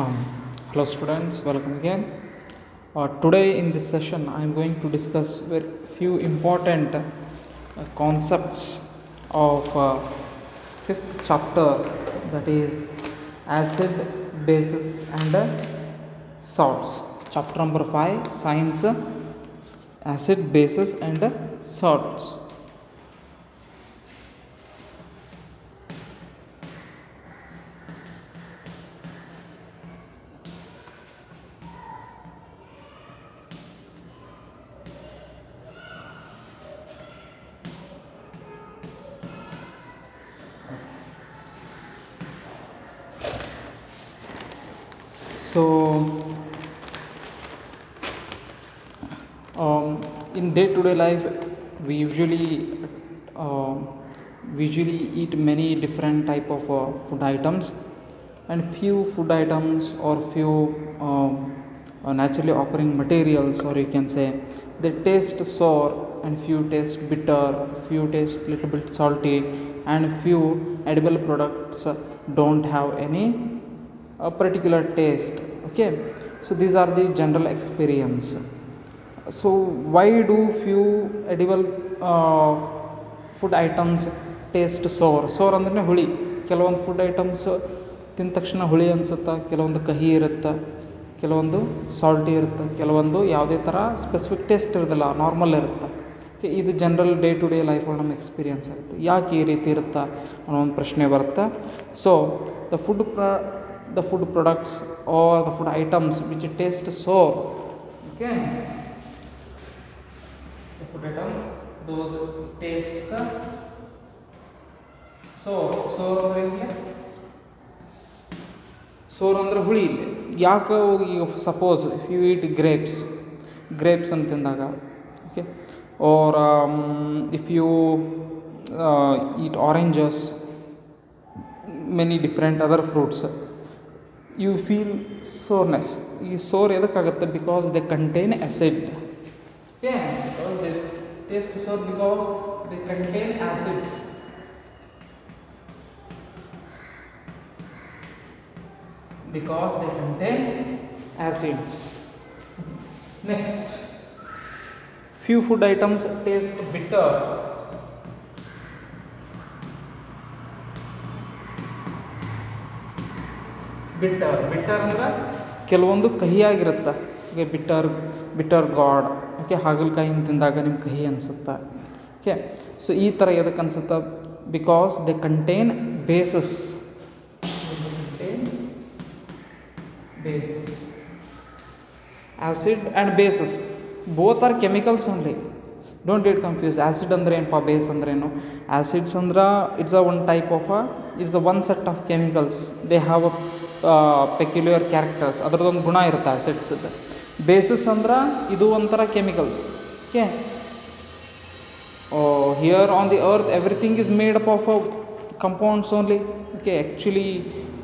Um, Hello students, welcome again. Today in this session I am going to discuss very few important concepts of fifth chapter, that is acid, bases and salts. Chapter number 5, science, acid, bases and salts. So, in day-to-day life, we usually eat many different type of food items, and few food items or few naturally occurring materials, or you can say, they taste sour, and few taste bitter, few taste little bit salty, and few edible products don't have any a particular taste. Okay, so these are the general experience. So why do few edible food items taste sour ಅಂದ್ರೆ ಹುಳಿ. ಕೆಲವೊಂದು food items ತಿಂದ ತಕ್ಷಣ ಹುಳಿ ಅನಿಸುತ್ತೆ, ಕೆಲವೊಂದು ಕಹಿ ಇರುತ್ತೆ, ಕೆಲವೊಂದು ಸಾಲ್ಟಿ ಇರುತ್ತೆ, ಕೆಲವೊಂದು ಯಾವುದೇ ಥರ ಸ್ಪೆಸಿಫಿಕ್ ಟೇಸ್ಟ್ ಇರೋದಿಲ್ಲ, ನಾರ್ಮಲ್ ಇರುತ್ತೆ. ಇದು ಜನರಲ್ ಡೇ ಟು ಡೇ ಲೈಫಲ್ಲಿ ನಮ್ಮ ಎಕ್ಸ್ಪೀರಿಯನ್ಸ್ ಆಗುತ್ತೆ. ಯಾಕೆ ಈ ರೀತಿ ಇರುತ್ತಾ ಅನ್ನೋ ಒಂದು ಪ್ರಶ್ನೆ ಬರುತ್ತೆ. So the food products or the food items which taste sour, okay, the food items those tastes sour ಅಂದ್ರೆ ಹುಳಿ ಇದೆ. ಯಾಕೆ ಈಗ suppose if you eat grapes ಅಂತ ತಿಂದಾಗ, okay, or if you eat oranges, many different other fruits, you feel soreness. ಈ sour ಎದಕ್ಕಾಗುತ್ತೆ? Because they contain acid. because they taste sour because they contain acids. Because they contain acids. Next, few food items taste bitter. ಬಿಟ್ಟರ್ ಅಂದ್ರೆ ಕೆಲವೊಂದು ಕಹಿಯಾಗಿರುತ್ತೆ. Okay, ಬಿಟ್ಟರ್ god, okay, ಹಾಗಲಕಾಯಿನ ತಿಂದಾಗ ನಿಮ್ಗೆ ಕಹಿ ಅನಿಸುತ್ತೆ. Okay, so ಈ ಥರ ಎದಕ್ಕೆ ಅನಿಸುತ್ತೆ? Because they contain bases. Acid and bases both are chemicals only. Don't get confuse. Acid ಅಂದ್ರೆ ಏನಪ್ಪ, ಬೇಸ್ ಅಂದ್ರೇನು? ಆ್ಯಸಿಡ್ಸ್ ಅಂದ್ರೆ it's a one type of it's a one set of chemicals. They have a peculiar characters. ಅದರದ್ದೊಂದು ಗುಣ ಇರುತ್ತೆ ಆ್ಯಸಿಡ್ಸದ್ದು. Bases ಅಂದ್ರೆ ಇದು ಒಂಥರ chemicals. Okay, here on the earth everything is made up of compounds only. Okay, actually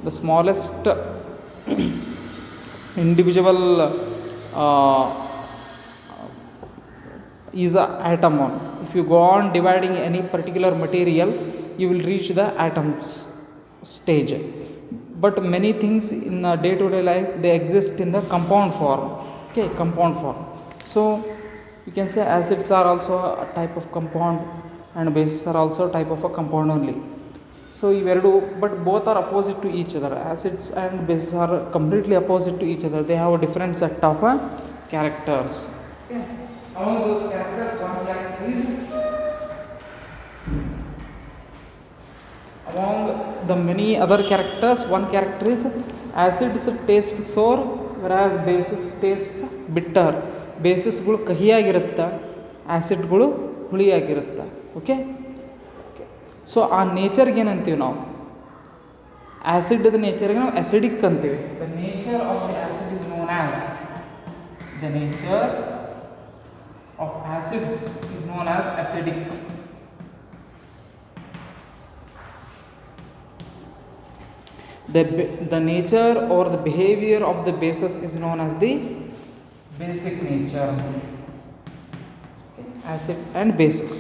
the smallest individual is a atom. If you go on dividing any particular material, you will reach the atoms stage. But many things in day to day life, they exist in the compound form. Okay, compound form. So you can say acids are also a type of compound and bases are also a type of a compound only. So iveredu, but both are opposite to each other. Acids and bases are completely opposite to each other. They have a different set of characters. Okay, among those characters, one character is, among the many other characters, one character is acids taste sour whereas bases tastes bitter. ಬೇಸಸ್ಗಳು ಕಹಿಯಾಗಿರುತ್ತೆ, ಆ್ಯಸಿಡ್ಗಳು ಹುಳಿಯಾಗಿರುತ್ತೆ. Okay, so ಆ ನೇಚರ್ಗೆ ಏನಂತೀವಿ ನಾವು? ಆ್ಯಸಿಡ್ದ ನೇಚರ್ಗೆ ನಾವು ಆ್ಯಸಿಡಿಕ್ ಅಂತೀವಿ. The nature of the acid is known as the nature of acids is known as acidic. The nature or the behavior of the bases is known as the basic nature. Okay, acid and bases.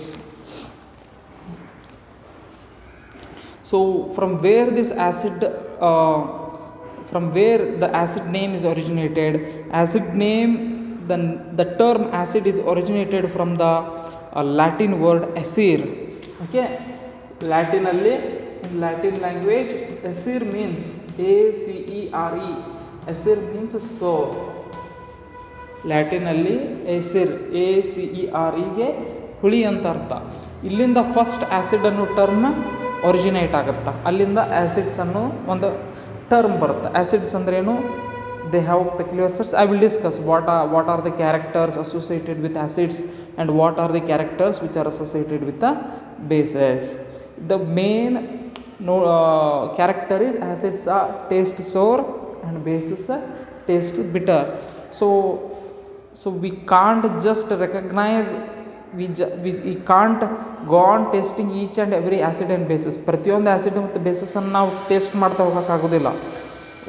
So from where this acid from where the acid name is originated. Acid name, the term acid is originated from the Latin word acere. Okay, in Latin language, acere means acere. Acere means sour. ಲ್ಯಾಟಿನಲ್ಲಿ ಎಸಿರ್ ACEREಗೆ ಹುಳಿ ಅಂತ ಅರ್ಥ. ಇಲ್ಲಿಂದ first acid ಅನ್ನೋ term originate ಆಗುತ್ತೆ. ಅಲ್ಲಿಂದ acids ಅನ್ನೋ ಒಂದು term ಬರುತ್ತೆ. ಆ್ಯಸಿಡ್ಸ್ ಅಂದ್ರೇನು, they have peculiar sets. I will discuss what are the characters associated with acids and what are the characters which are associated with the basis. The main character is acids are taste sour and bases are taste bitter. So we can't just recognize, we can't go on tasting each and every acid and bases. ಪ್ರತಿಯೊಂದು acid ಮತ್ತು ಬೇಸಸನ್ನು ನಾವು taste ಮಾಡ್ತಾ ಹೋಗೋಕ್ಕಾಗೋದಿಲ್ಲ.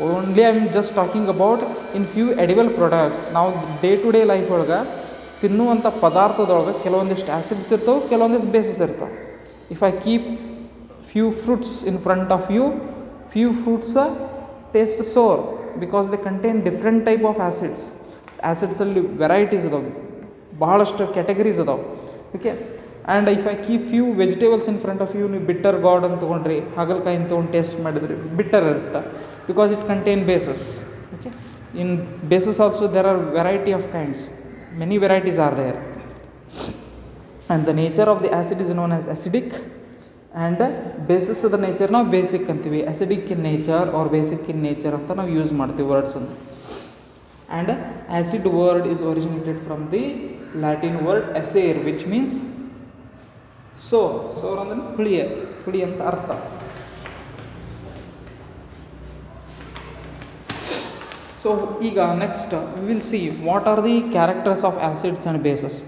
Only I am just talking about in few edible products. ನಾವು day to day life ಒಳಗೆ ತಿನ್ನುವಂಥ ಪದಾರ್ಥದೊಳಗೆ ಕೆಲವೊಂದಿಷ್ಟು ಆ್ಯಸಿಡ್ಸ್ ಇರ್ತವೆ, ಕೆಲವೊಂದಿಷ್ಟು ಬೇಸಸ್ ಇರ್ತವೆ. If I keep few fruits in front of you, few fruits taste sour because they contain different type of acids. Acids ಅಲ್ಲಿ varieties ಇದಾವೆ, ಬಹಳಷ್ಟು ಕ್ಯಾಟಗರೀಸ್ ಇದಾವೆ. Okay, and if I keep few vegetables in front of you, ನೀವು bitter guard ಅಂತ ತೊಗೊಂಡ್ರಿ, ಹಾಗಲಕಾಯಿ ತೊಗೊಂಡು taste ಮಾಡಿದ್ರಿ, ಬಿಟ್ಟರ್ ಇರುತ್ತೆ because it contain bases. Okay, in bases also there are variety of kinds, many varieties are there. And the nature of the acid is known as acidic. And bases the nature ನಾವು basic ಅಂತೀವಿ. Acidic in nature or basic in nature ಅಂತ ನಾವು use ಮಾಡ್ತೀವಿ ವರ್ಡ್ಸನ್ನು. And acid word is originated from the Latin word acere which means sour ಅಂದರೆ ಹುಳಿ ಅಂತ ಅರ್ಥ. ಸೊ ಈಗ next we will see what are the characters of acids and bases.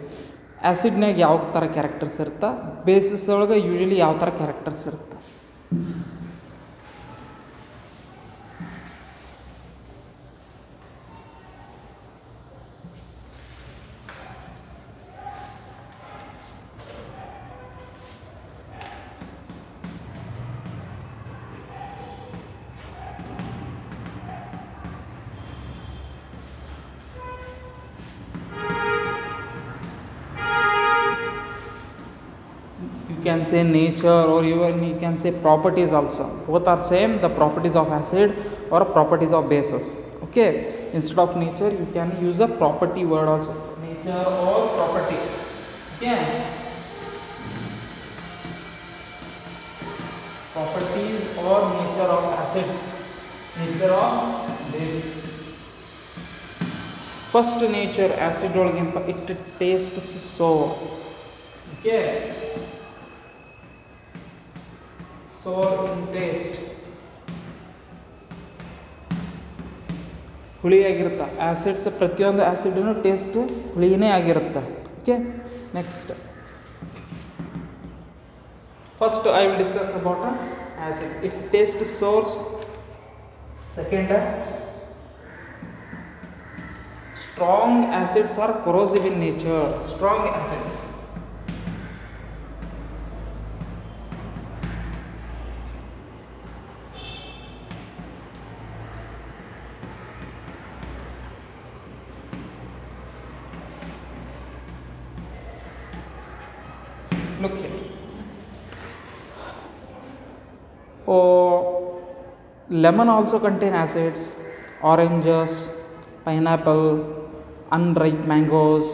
ಆ್ಯಸಿಡ್ನಾಗ ಯಾವ ಥರ ಕ್ಯಾರೆಕ್ಟರ್ಸ್ ಇರುತ್ತೆ, ಬೇಸಿಸ್ ಒಳಗೆ ಯೂಶ್ವಲಿ ಯಾವ ಥರ ಕ್ಯಾರೆಕ್ಟರ್ಸ್ ಇರುತ್ತೆ. You can say nature or even you can say properties also. Both are same, the properties of acid or properties of bases. Okay, instead of nature you can use a property word also, nature or property. Okay, properties or nature of acids, nature of bases. First nature, acid ಒಳಗೆ it tastes sour. Okay, sour in taste, ಹುಳಿಯಾಗಿರುತ್ತೆ. Acids ಪ್ರತಿಯೊಂದು ಆ್ಯಸಿಡ್ನು taste ಹುಳಿನೇ ಆಗಿರುತ್ತೆ. Okay, next first I will discuss about acid. It taste sours. Second, strong acids are corrosive in nature. Strong acids, look here. Lemon also contain acids. Oranges, pineapple, unripe mangoes,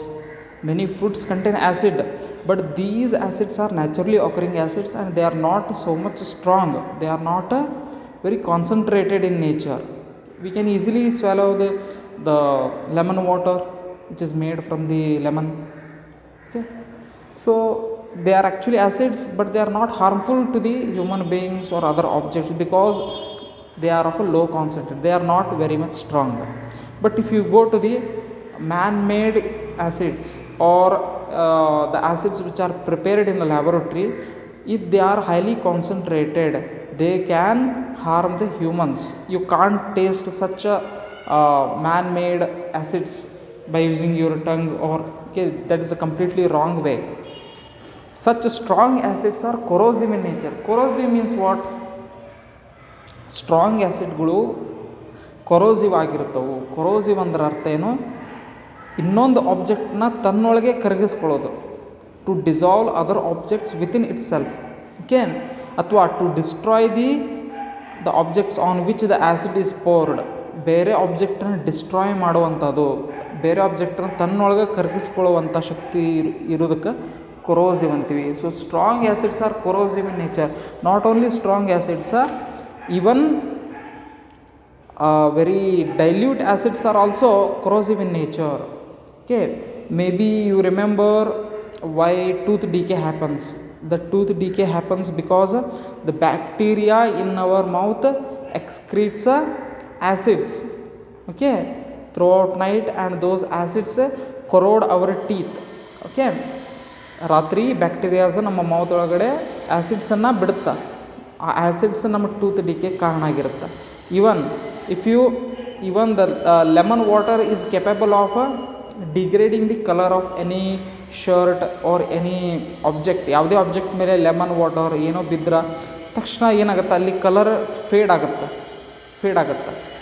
many fruits contain acid, but these acids are naturally occurring acids and they are not so much strong. They are not very concentrated in nature. We can easily swallow the lemon water which is made from the lemon. Okay, so they are actually acids, but they are not harmful to the human beings or other objects because they are of a low concentration. They are not very much strong. But if you go to the man-made acids or the acids which are prepared in a laboratory, if they are highly concentrated, they can harm the humans. You can't taste such a man-made acids by using your tongue, or okay, that is a completely wrong way. Such strong acids are corrosive in nature. Corrosive means what? Strong acidಗಳು corrosive ಆಗಿರ್ತವೆ. Corrosive ಅಂದ್ರೆ ಅರ್ಥ ಏನು, ಇನ್ನೊಂದು ಆಬ್ಜೆಕ್ಟ್ನ ತನ್ನೊಳಗೆ ಕರಗಿಸ್ಕೊಳ್ಳೋದು, to dissolve other objects within itself. Okay, ಅಥವಾ to destroy the objects on which the acid is poured. ಬೇರೆ ಆಬ್ಜೆಕ್ಟನ್ನು ಡಿಸ್ಟ್ರಾಯ್ ಮಾಡುವಂಥದ್ದು, ಬೇರೆ ಆಬ್ಜೆಕ್ಟನ್ನು ತನ್ನೊಳಗೆ ಕರಗಿಸ್ಕೊಳ್ಳುವಂಥ ಶಕ್ತಿ ಇರೋದಕ್ಕೆ ಕೊರೋಸಿವ್ ಅಂತೀವಿ. So strong acids are corrosive in nature. Not only strong acids, even very dilute acids are also corrosive in nature. Okay, maybe you remember why tooth decay happens. The tooth decay happens because the bacteria in our mouth excretes acids, okay, throughout night, and those acids corrode our teeth. Okay, ರಾತ್ರಿ bacterias ನಮ್ಮ mouth ಒಳಗಡೆ ಆ್ಯಸಿಡ್ಸನ್ನು ಬಿಡುತ್ತೆ. ಆ acids ನಮ್ಮ tooth DK ಕಾರಣ ಆಗಿರುತ್ತೆ. Even the lemon water is capable of degrading the color of any shirt or any object. ಯಾವುದೇ object ಮೇಲೆ ಲೆಮನ್ ವಾಟರ್ ಏನೋ ಬಿದ್ದರೆ ತಕ್ಷಣ ಏನಾಗುತ್ತೆ, ಅಲ್ಲಿ ಕಲರ್ ಫೇಡ್ ಆಗುತ್ತೆ.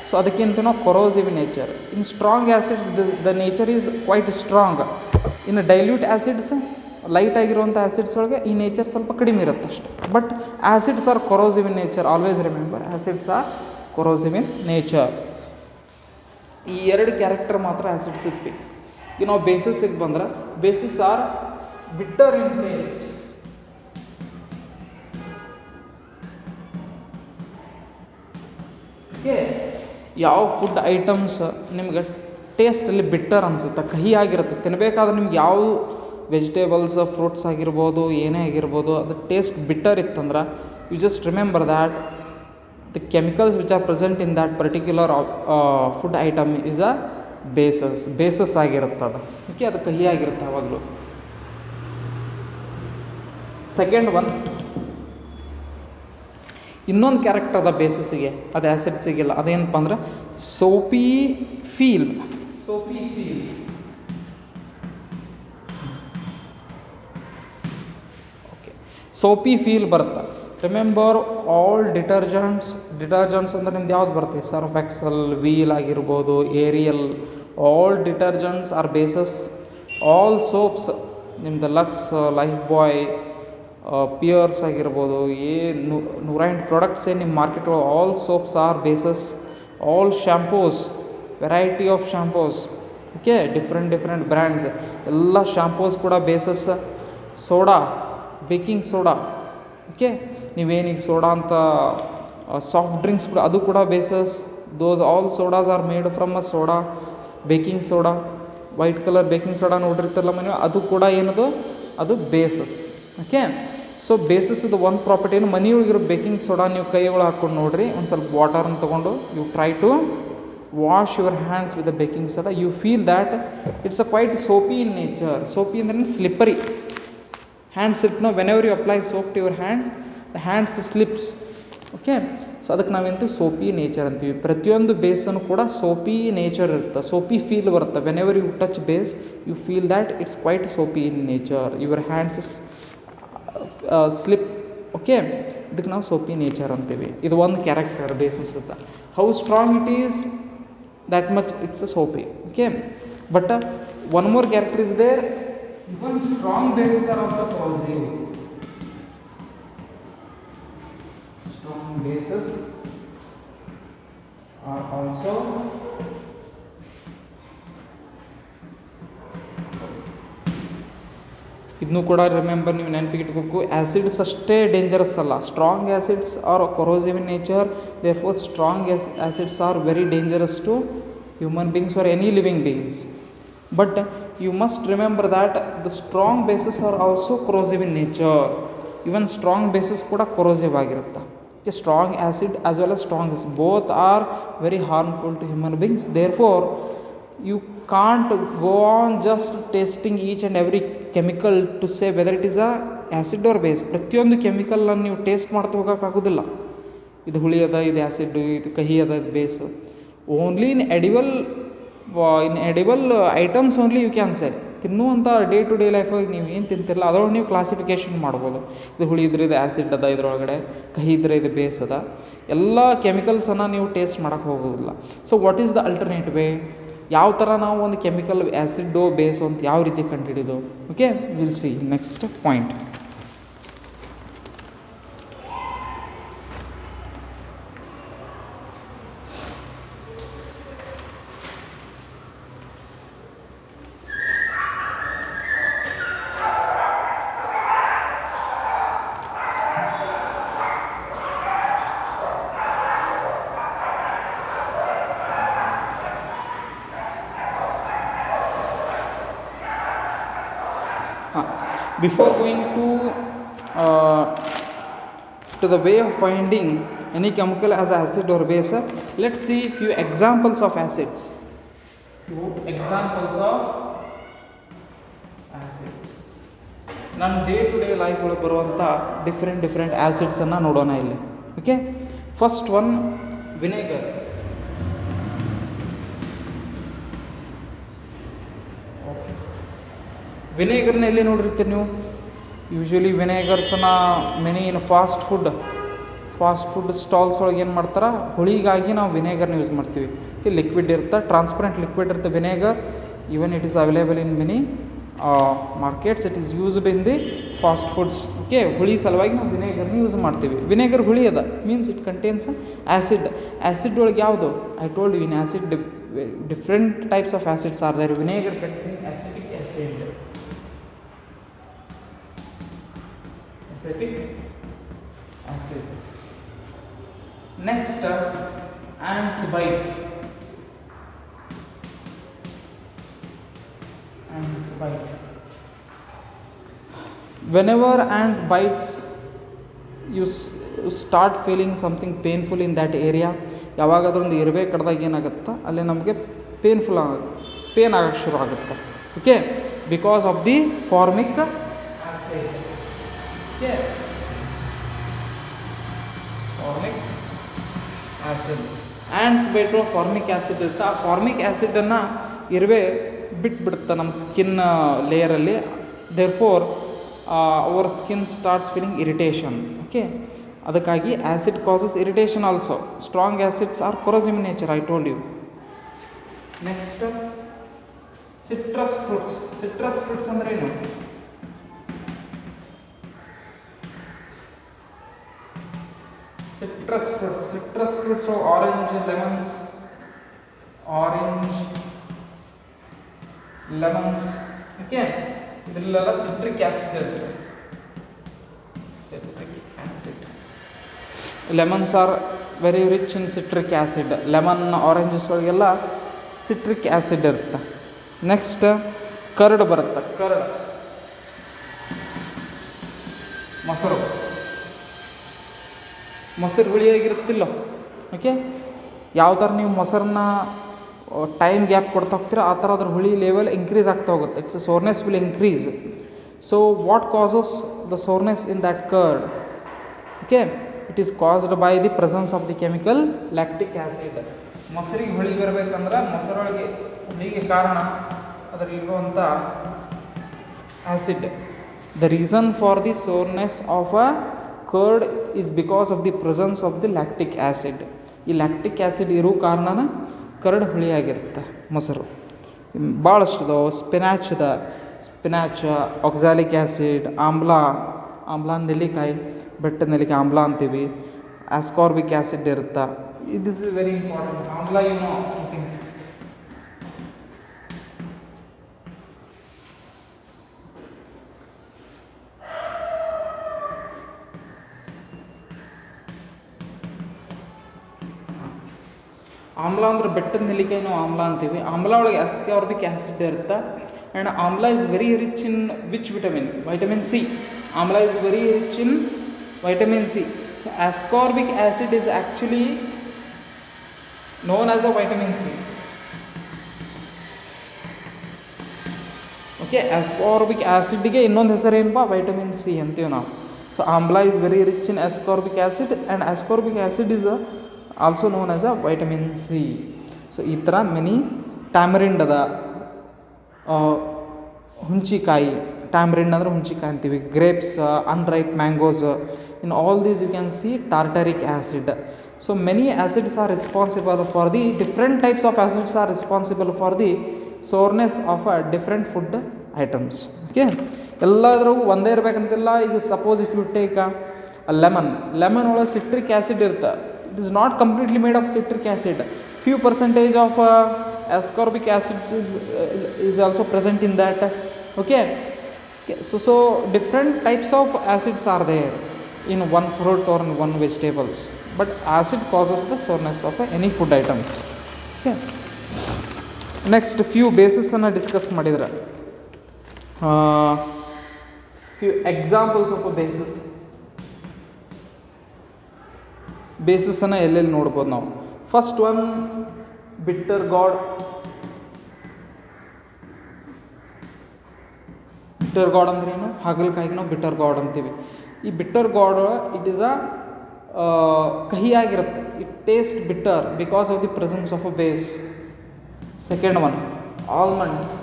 ಸೊ ಅದಕ್ಕಿಂತ ನಾವು corrosive nature. In strong acids the nature is quite strong. ಇನ್ನು ಡೈಲ್ಯೂಟ್ ಆ್ಯಸಿಡ್ಸ್, ಲೈಟ್ ಆಗಿರುವಂಥ ಆ್ಯಸಿಡ್ಸ್ ಒಳಗೆ ಈ ನೇಚರ್ ಸ್ವಲ್ಪ ಕಡಿಮೆ ಇರುತ್ತೆ ಅಷ್ಟೆ. But acids are corrosive in nature. Always remember, acids are corrosive in nature. ಈ ಎರಡು ಕ್ಯಾರೆಕ್ಟರ್ ಮಾತ್ರ ಆ್ಯಸಿಡ್ಸಿಗೆ ಫಿಕ್ಸ್. ಈಗ ನಾವು ಬೇಸಿಸ್ಗೆ ಬಂದ್ರೆ, bases are bitter in taste. Okay, ಯಾವ ಫುಡ್ ಐಟಮ್ಸ್ ನಿಮ್ಗೆ ಟೇಸ್ಟಲ್ಲಿ ಬಿಟ್ಟರ್ ಅನಿಸುತ್ತೆ, ಕಹಿ ಆಗಿರುತ್ತೆ, ತಿನ್ನಬೇಕಾದ್ರೆ ನಿಮ್ಗೆ ಯಾವ ವೆಜಿಟೇಬಲ್ಸ್ ಫ್ರೂಟ್ಸ್ ಆಗಿರ್ಬೋದು, ಏನೇ ಆಗಿರ್ಬೋದು, ಅದು ಟೇಸ್ಟ್ ಬಿಟ್ಟರ್ ಇತ್ತಂದ್ರೆ, you just remember that the chemicals which are present in that particular food item is a basis ಆಗಿರುತ್ತೆ ಅದು. ಓಕೆ, ಅದು ಕಹಿ ಆಗಿರುತ್ತೆ ಯಾವಾಗಲೂ. ಸೆಕೆಂಡ್ ಒನ್, ಇನ್ನೊಂದು ಕ್ಯಾರೆಕ್ಟರ್ ಅದ ಬೇಸಿಸ್ಸಿಗೆ, ಅದು ಆ್ಯಸಿಡ್ಸಿಗಿಲ್ಲ. ಅದೇನಪ್ಪ ಅಂದ್ರೆ soapy feel. Okay, soapy feel ಬರುತ್ತೆ. ರಿಮೆಂಬರ್, ಆಲ್ ಡಿಟರ್ಜೆಂಟ್ಸ್ ಅಂದರೆ ನಿಮ್ದು ಯಾವ್ದು ಬರುತ್ತೆ, ಸರ್ಫ್ ಎಕ್ಸೆಲ್, ವೀಲ್ ಆಗಿರ್ಬೋದು, Ariel, all detergents are bases. All soaps, ನಿಮ್ದು ಲಕ್ಸ್, ಲೈಫ್ ಬಾಯ್, ಪಿಯರ್ಸ್ ಆಗಿರ್ಬೋದು, 108 ಪ್ರಾಡಕ್ಟ್ಸ್ ಏನು ನಿಮ್ಮ ಮಾರ್ಕೆಟ್ ಒಳಗೆ, all soaps are bases. All shampoos, variety of shampoos, okay, different brands, ಎಲ್ಲ ಶ್ಯಾಂಪೂಸ್ ಕೂಡ bases. Soda, baking soda, okay, ನೀವೇನೀಗ soda ಅಂತ soft drinks ಕೂಡ, ಅದು ಕೂಡ bases. Those all sodas are made from a soda. Baking soda, white colour baking soda ನೋಡಿರ್ತಿರಲ್ಲ ಮನೆ, ಅದು ಕೂಡ ಏನದು, ಅದು ಬೇಸಸ್. ಓಕೆ, ಸೊ ಬೇಸಸ್ ಇದು ಒಂದು ಪ್ರಾಪರ್ಟಿ. ಏನು, ಮನೆಯೊಳಗಿರೋ ಬೇಕಿಂಗ್ ಸೋಡಾ ನೀವು ಕೈ ಒಳಗೆ ಹಾಕ್ಕೊಂಡು ನೋಡಿರಿ, ಒಂದು ಸ್ವಲ್ಪ ವಾಟರ್ನ ತೊಗೊಂಡು you try to wash your hands with the baking soda, you feel that it's a quite soapy in nature. Soapy ಅಂದ್ರೆ slippery. Hand slip, no whenever you apply soap to your hands, the hands slips. Okay, so ಅದಕ್ಕೆ ನಾವೇಂತೀವಿ ಸೋಪಿ nature ಅಂತೀವಿ. ಪ್ರತಿಯೊಂದು ಬೇಸನ್ನು ಕೂಡ soapy nature ಇರುತ್ತೆ, soapy feel ಬರುತ್ತೆ. Whenever you touch base, you feel that it's quite soapy in nature, your hands slip. Okay, ಇದಕ್ಕೆ ನಾವು soapy nature ಅಂತೀವಿ. ಇದು ಒಂದು ಕ್ಯಾರೆಕ್ಟರ್ ಬೇಸಸ್ ಅಂತ. How strong it is, that much it's a soapy. Okay, but one more character is there. Even strong bases are also corrosive. Strong bases are also ಇದನ್ನು ಕೂಡ remember, ನೀವು ನೆನಪಿಗೆ ಇಟ್ಕೋಬೇಕು. Acids ಅಷ್ಟೇ ಡೇಂಜರಸ್ ಅಲ್ಲ. Strong acids are corrosive in nature, therefore strong acids are very dangerous to human beings or any living beings. But you must remember that the strong bases are also corrosive in nature. Even strong bases kuda corrosive ಆಗಿರುತ್ತೆ. A strong acid as well as strong acid, both are very harmful to human beings. Therefore you can't go on just tasting each and every chemical to say whether it is a acid or base. ಪ್ರತಿಯೊಂದು chemical ಅನ್ನು ನೀವು taste ಮಾಡ್ತಾ ಹೋಗೋಕ್ಕಾಗೋದಿಲ್ಲ. ಇದು ಹುಳಿ ಅದ, ಇದು acid, ಇದು ಕಹಿ ಅದ, ಇದು base. Only in edible items only you can say. ತಿನ್ನುವಂಥ ಡೇ ಟು ಡೇ ಲೈಫಾಗಿ ನೀವು ಏನು ತಿಂತಿರಲ್ಲ ಅದರೊಳಗೆ ನೀವು ಕ್ಲಾಸಿಫಿಕೇಷನ್ ಮಾಡ್ಬೋದು. ಇದು ಹುಳಿ ಇದ್ರೆ ಇದು ಆ್ಯಸಿಡ್ ಅದ, ಇದರೊಳಗಡೆ ಕಹಿ ಇದ್ರೆ ಇದು ಬೇಸ್ ಅದ, ಎಲ್ಲ ಕೆಮಿಕಲ್ಸನ್ನು ನೀವು ಟೇಸ್ಟ್ ಮಾಡೋಕ್ಕೆ ಹೋಗೋದಿಲ್ಲ. So what is the alternate way? ಯಾವ ಥರ ನಾವು ಒಂದು ಕೆಮಿಕಲ್ ಆ್ಯಸಿಡ್ಡು ಬೇಸು ಅಂತ ಯಾವ ರೀತಿ ಕಂಡುಹಿಡಿದು? Okay, will see next point. Before going to the way of finding any chemical as acid or base, let's see few examples of acids. Few examples of acids. ನನ್ನ day to day life ಒಳಗೆ ಬರುವಂಥ different ಆ್ಯಸಿಡ್ಸನ್ನು ನೋಡೋಣ ಇಲ್ಲಿ. Okay, first one vinegar. ವಿನೇಗರ್ನ ಎಲ್ಲಿ ನೋಡಿರ್ತೀರಿ ನೀವು? ಯೂಶ್ವಲಿ ವಿನೇಗರ್ಸನ್ನು many in fast food stalls ಒಳಗೆ ಏನು ಮಾಡ್ತಾರೆ, ಹುಳಿಗಾಗಿ ನಾವು ವಿನೇಗರ್ನ ಯೂಸ್ ಮಾಡ್ತೀವಿ. ಲಿಕ್ವಿಡ್ ಇರುತ್ತೆ, ಟ್ರಾನ್ಸ್ಪರೆಂಟ್ ಲಿಕ್ವಿಡ್ ಇರುತ್ತೆ vinegar. Even it is available in many markets. It is used in the fast foods. Okay, ಹುಳಿ ಸಲುವಾಗಿ ನಾವು ವಿನೇಗರ್ನ ಯೂಸ್ ಮಾಡ್ತೀವಿ. ವಿನೇಗರ್ ಹುಳಿ ಅದ, means it contains acid. Acid ಒಳಗೆ ಯಾವುದು? I told you in acid different types of acids are there. Vinegar contain acidic acid. Next, ants bite. Whenever ant bites, you start feeling something painful in that area. ಯಾವಾಗಾದ್ರೂ ಒಂದು ಇರುವೆ ಕಡ್ದಾಗ ಏನಾಗುತ್ತಾ ಅಲ್ಲಿ ನಮಗೆ pain ಆಗೋಕ್ಕೆ ಶುರು ಆಗುತ್ತೆ. Okay, because of the formic acid. Okay, formic acid. Ants ಬೈಟ್ರು formic acid ಇರುತ್ತೆ. ಆ ಫಾರ್ಮಿಕ್ ಆ್ಯಸಿಡನ್ನು ಇರುವೆ ಬಿಟ್ಬಿಡುತ್ತೆ ನಮ್ಮ ಸ್ಕಿನ್ ಲೇಯರಲ್ಲಿ. Therefore our skin starts feeling irritation. Okay, ಅದಕ್ಕಾಗಿ acid causes irritation also. Strong acids are corrosive in nature, I told you. Next, citrus fruits. Citrus fruits ಅಂದ್ರೆ ಏನು? Citrus fruits orange, lemons. Okay, ಇದರಲ್ಲೆಲ್ಲ citric acid ಇರುತ್ತೆ. Lemons are very rich in citric acid. Lemon, oranges ಒಳಗೆಲ್ಲ citric acid ಇರುತ್ತೆ. Next, curd ಬರುತ್ತೆ. ಮೊಸರು ಹುಳಿಯಾಗಿರುತ್ತಿಲ್ಲೋ. Okay, ಯಾವ ಥರ ನೀವು ಮೊಸರನ್ನ ಟೈಮ್ ಗ್ಯಾಪ್ ಕೊಡ್ತಾ ಹೋಗ್ತೀರ ಆ ಥರ ಅದ್ರ ಹುಳಿ ಲೆವೆಲ್ ಇನ್ಕ್ರೀಸ್ ಆಗ್ತಾ ಹೋಗುತ್ತೆ. It's sourness will increase. So what causes the sourness in that curd? Okay, it is caused by the presence of the chemical lactic acid. ಮೊಸರಿಗೆ ಹುಳಿ ಬರಬೇಕಂದ್ರೆ ಮೊಸರೊಳಗೆ ಹುಳಿಗೆ ಕಾರಣ ಅದರಲ್ಲಿರುವಂಥ acid. The reason for the sourness of a curd is because of the presence of the lactic acid. ಈ lactic acid ಇರೋ ಕಾರಣನ ಕರ್ಡ್ ಹುಳಿಯಾಗಿರುತ್ತೆ ಮೊಸರು. ಭಾಳಷ್ಟು ಅದಾವೆ. ಸ್ಪಿನಾಚ್, ಆಕ್ಸಾಲಿಕ್ ಆ್ಯಸಿಡ್, ಆಮ್ಲ ನೆಲ್ಲಿಕಾಯಿ, ಬೆಟ್ಟದ ನೆಲ್ಲಿಕಾಯಿ ಆಮ್ಲ ಅಂತೀವಿ. ಆಸ್ಕಾರ್ಬಿಕ್ ಆ್ಯಸಿಡ್ ಇರುತ್ತೆ. This is very important. Amla think. Amla ಅಂದ್ರೆ ಬೆಟ್ಟದ ನೆಲ್ಲಿಕಾಯಿ ನಾವು ಆಮ್ಲ ಅಂತೀವಿ. ಆಮ್ಲ ಒಳಗೆ ಆಸ್ಕಾರ್ಬಿಕ್ ಆ್ಯಸಿಡ್ ಇರುತ್ತೆ. And amla is very rich in which vitamin? Vitamin C. Amla is very rich in vitamin C. So ascorbic acid is actually known as a vitamin C. Okay, ascorbic ಆ್ಯಸಿಡ್ಗೆ ಇನ್ನೊಂದು ಹೆಸರು ಏನಪ್ಪ? ವೈಟಮಿನ್ ಸಿ ಅಂತೀವಿ ನಾವು. So amla is very rich in ascorbic acid and ascorbic acid is also known as a vitamin C. So ಈ ಥರ many tamarind ಅದ, ಹುಂಚಿಕಾಯಿ, tamarind ಅಂದರೆ ಹುಂಚಿಕಾಯಿ ಅಂತೀವಿ, grapes, unripe mangoes, in all these you can see tartaric acid. So many acids are responsible for the different types of acids are responsible for the sourness of a different food items. Okay, ಎಲ್ಲದ್ರಾಗೂ ಒಂದೇ ಇರಬೇಕಂತಿಲ್ಲ. ಈಗ suppose if you take lemon ಒಳಗೆ citric acid ಇರುತ್ತೆ. It is not completely made of citric acid. few percentage of ascorbic acids is also present in that. Okay, so different types of acids are there in one fruit or in one vegetables, but acid causes the soreness of any food items. Okay, next few bases anna discuss madidra. Few examples of a bases ಅನ್ನು ಎಲ್ಲೆಲ್ಲಿ ನೋಡ್ಬೋದು ನಾವು. First one bitter gourd. Bitter gourd ಅಂದ್ರೆ ಏನು? ಹಾಗಲಕಾಯಿಗೆ ನಾವು bitter gourd ಅಂತೀವಿ. ಈ ಬಿಟ್ಟರ್ ಗಾರ್ಡ್ ಇಟ್ ಈಸ್ ಕಹಿಯಾಗಿರುತ್ತೆ. It taste bitter because of the presence of a base. Second one almonds.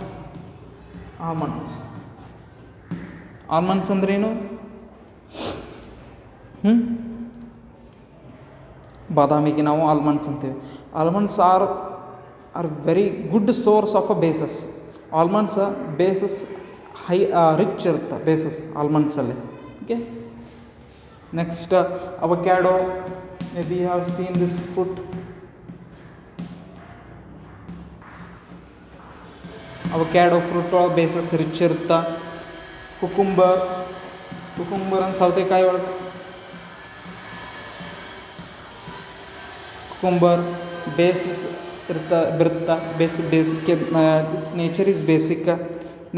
Almonds ಅಂದ್ರೇನು? ಬಾದಾಮಿಗೆ ನಾವು ಆಲ್ಮಂಡ್ಸ್ ಅಂತೀವಿ. Almonds are very good source of a bases. Almonds bases rich ಇರುತ್ತೆ bases ಆಲ್ಮಂಡ್ಸಲ್ಲಿ. Okay, next avocado. Maybe you have seen this fruit. Avocado fruit ಒಳಗೆ bases rich ಇರುತ್ತೆ. Cucumber ಅಂದ್ರೆ ಸೌತೆಕಾಯಿ ಒಳಗೆ ಕುಕುಂಬರ್ ಬೇಸಿಸ್ ಬರುತ್ತೆ. Basic it's nature is basic.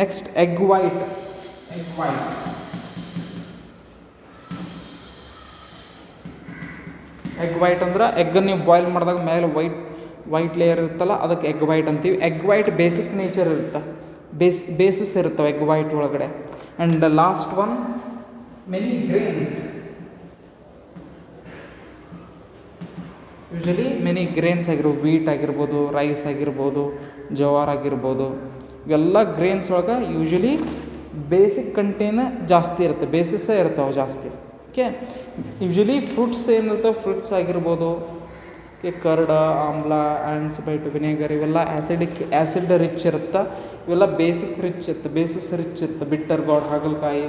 Next egg white. Egg white ಅಂದ್ರೆ ಎಗ್ಗನ್ನು ನೀವು ಬಾಯ್ಲ್ ಮಾಡಿದಾಗ ಮೇಲೆ ವೈಟ್ ಲೇಯರ್ ಇರುತ್ತಲ್ಲ, ಅದಕ್ಕೆ ಎಗ್ ವೈಟ್ ಅಂತೀವಿ. ಎಗ್ ವೈಟ್ ಬೇಸಿಕ್ ನೇಚರ್ ಇರುತ್ತೆ, ಬೇಸಿಸ್ ಇರುತ್ತವೆ ಎಗ್ ವೈಟ್ ಒಳಗಡೆ. And last one many grains. Usually many grains ಆಗಿರ್ಬೋದು, ವೀಟ್ ಆಗಿರ್ಬೋದು, ರೈಸ್ ಆಗಿರ್ಬೋದು, ಜವಾರ್ ಆಗಿರ್ಬೋದು, ಇವೆಲ್ಲ ಗ್ರೇನ್ಸ್ ಒಳಗೆ ಯೂಶಲಿ ಬೇಸಿಕ್ ಕಂಟೇನ್ ಜಾಸ್ತಿ ಇರುತ್ತೆ, ಬೇಸಿಸ್ಸೇ ಇರ್ತಾವೆ ಜಾಸ್ತಿ. ಓಕೆ, ಯೂಶಲಿ ಫ್ರೂಟ್ಸ್ ಏನಿರ್ತವೆ, ಫ್ರೂಟ್ಸ್ ಆಗಿರ್ಬೋದು, ಕರ್ಡ, ಆಮ್ಲ, ಆ್ಯನ್ಸಿಬೈಟ್, ವಿನೆಗರ್, ಇವೆಲ್ಲ ಆ್ಯಸಿಡ್ ರಿಚ್ ಇರುತ್ತೆ. ಇವೆಲ್ಲ ಬೇಸಿಕ್ ರಿಚ್ ಇರುತ್ತೆ, ಬೇಸಿಸ್ ರಿಚ್ ಇರುತ್ತೆ. ಬಿಟ್ಟರ್ ಗಾರ್ಡ್, ಹಾಗಲಕಾಯಿ,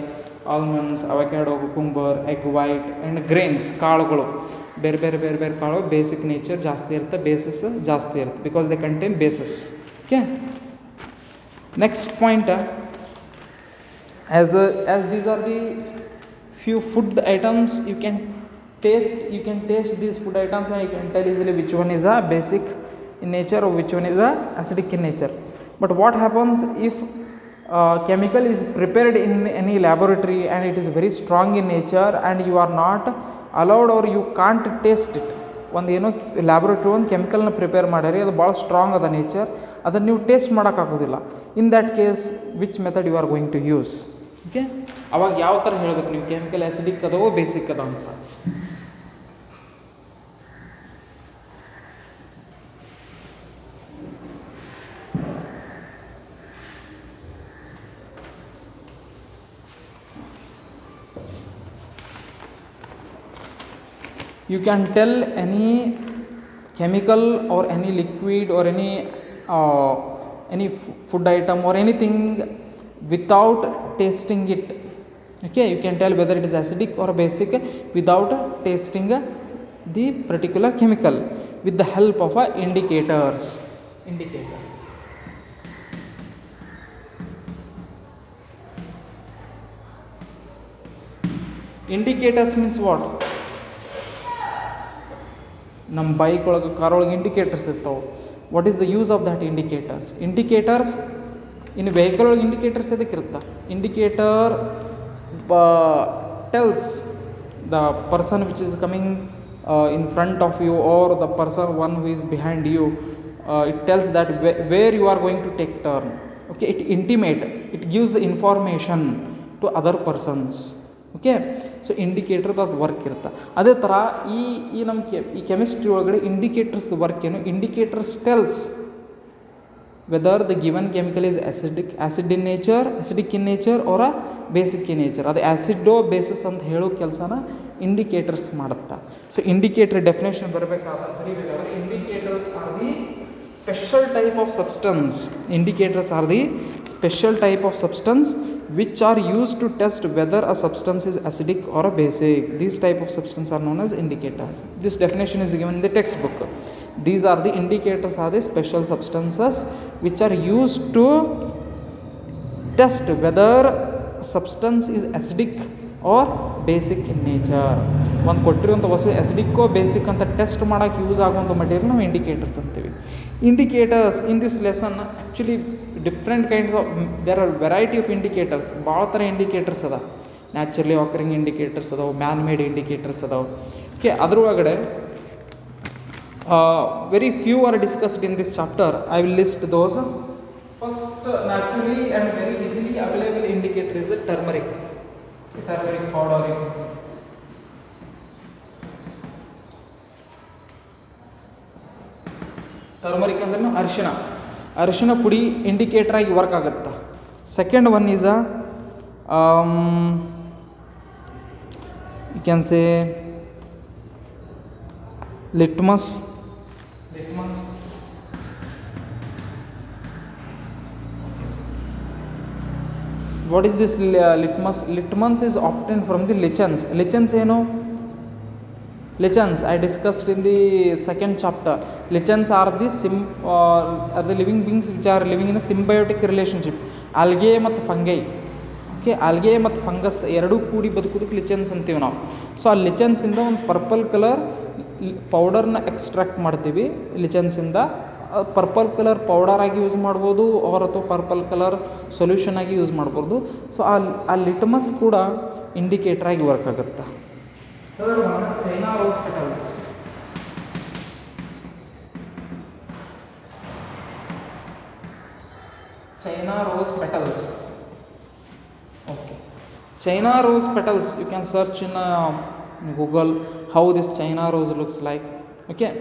almonds, avocado, cucumber, egg white and grains, ಕಾಳುಗಳು, ಬೇರೆ ಕಾಳು ಬೇಸಿಕ್ ನೇಚರ್ ಜಾಸ್ತಿ ಇರುತ್ತೆ, ಬೇಸಿಸ್ ಜಾಸ್ತಿ ಇರುತ್ತೆ, because they contain basis. Okay, next point, as these are the few food items you can taste these food items and you can tell easily which one is a basic in nature or which one is a acidic in nature. But what happens if chemical is prepared in any laboratory and it is very strong in nature and you are not allowed or you can't taste it? ಒಂದು ಏನೋ laboratory ಒಂದು ಕೆಮಿಕಲ್ನ prepare ಮಾಡ್ಯಾರಿ, ಅದು ಭಾಳ strong ಅದ nature, ಅದನ್ನು ನೀವು taste ಮಾಡೋಕ್ಕಾಗೋದಿಲ್ಲ. In that case which method you are going to use? Okay, ಅವಾಗ ಯಾವ ಥರ ಹೇಳಬೇಕು ನೀವು ಕೆಮಿಕಲ್ ಆ್ಯಸಿಡಿಕ್ ಅದವೋ ಬೇಸಿಕ್ ಅದ ಅಂತ? You can tell any chemical or any liquid or any food item or anything without tasting it. Okay, you can tell whether it is acidic or basic without tasting the particular chemical with the help of indicators. Indicators means what? ನಮ್ಮ bike ಒಳಗೆ, car ಒಳಗೆ indicators ಇರ್ತಾವೆ. What is the use of that indicators in vehicle ಒಳಗೆ indicators ಎದಕ್ಕೆ ಇರುತ್ತೆ? Indicator tells the person which is coming in front of you or the person one who is behind you. It tells that where you are going to take turn. Okay, it gives the information to other persons. Okay, so ಇಂಡಿಕೇಟರ್ದು ಅದು work ಇರುತ್ತೆ. ಅದೇ ಥರ ಈ ನಮ್ಮ ಈ chemistry ಒಳಗಡೆ indicators work ಏನು? Indicators tells whether the given chemical is acid in nature, acidic in nature or a basic in nature. ಅದು ಆ್ಯಸಿಡೋ ಬೇಸಿಸ್ ಅಂತ ಹೇಳೋ ಕೆಲಸನ ಇಂಡಿಕೇಟರ್ಸ್ ಮಾಡುತ್ತಾ. ಸೊ ಇಂಡಿಕೇಟರ್ ಡೆಫಿನೇಷನ್ ಬರಬೇಕಾದ್ರೆ indicators R the special type of substance. Indicators R the special type of substance which are used to test whether a substance is acidic or a basic. These type of substances are known as indicators. This definition is given in the textbook. These are the indicators are the special substances which are used to test whether a substance is acidic or basic in nature. ಒಂದು ಕೊಟ್ಟಿರುವಂಥ ವಸ್ತು ಆ್ಯಸಿಡಿಕ್ಕೋ basic ಅಂತ test ಮಾಡೋಕ್ಕೆ use ಆಗುವಂಥ material ನಾವು indicators ಅಂತೀವಿ. Indicators in this lesson actually different kinds of there are variety of indicators. ಭಾಳ ಥರ ಇಂಡಿಕೇಟರ್ಸ್ ಅದ. ನ್ಯಾಚುರಲಿ ಆಕರಿಂಗ್ ಇಂಡಿಕೇಟರ್ಸ್ ಅದಾವೆ, ಮ್ಯಾನ್ ಮೇಡ್ ಇಂಡಿಕೇಟರ್ಸ್ ಅದಾವೆ. ಓಕೆ, ಅದರೊಳಗಡೆ very few are discussed in this chapter. I will list those. First naturally and very easily available indicator is turmeric. Turmeric powder you can see. Turmeric ಅಂದ್ರೆ ಅರಿಶಿಣ ಪುಡಿ indicator ಆಗಿ work ಆಗುತ್ತೆ. Second one is you can say litmus. What is this litmus? Litmus is obtained from the lichens. Lichens ಏನು? Lichens I discussed in the second chapter. Lichens are the living beings which are living in a symbiotic relationship. Algae ಮತ್ತು fungi. Okay, algae ಮತ್ತು fungus ಎರಡೂ ಕೂಡಿ ಬದುಕೋದಕ್ಕೆ lichens ಅಂತೀವಿ ನಾವು. So ಆ ಲಿಚೆನ್ಸಿಂದ ಒಂದು purple colour ಪೌಡರ್ನ ಎಕ್ಸ್ಟ್ರಾಕ್ಟ್ ಮಾಡ್ತೀವಿ. ಲಿಚೆನ್ಸಿಂದ ಪರ್ಪಲ್ ಕಲರ್ ಪೌಡರ್ ಆಗಿ ಯೂಸ್ ಮಾಡ್ಬೋದು, ಅಥವಾ ಪರ್ಪಲ್ ಕಲರ್ ಸೊಲ್ಯೂಷನ್ ಆಗಿ ಯೂಸ್ ಮಾಡ್ಬೋದು. ಸೊ ಆ ಲಿಟ್ಮಸ್ ಕೂಡ ಇಂಡಿಕೇಟರ್ ಆಗಿ ವರ್ಕ್ ಆಗುತ್ತೆ. China rose petals. China rose petals. Okay, China rose petals. You can search in Google how this China rose looks like. Okay,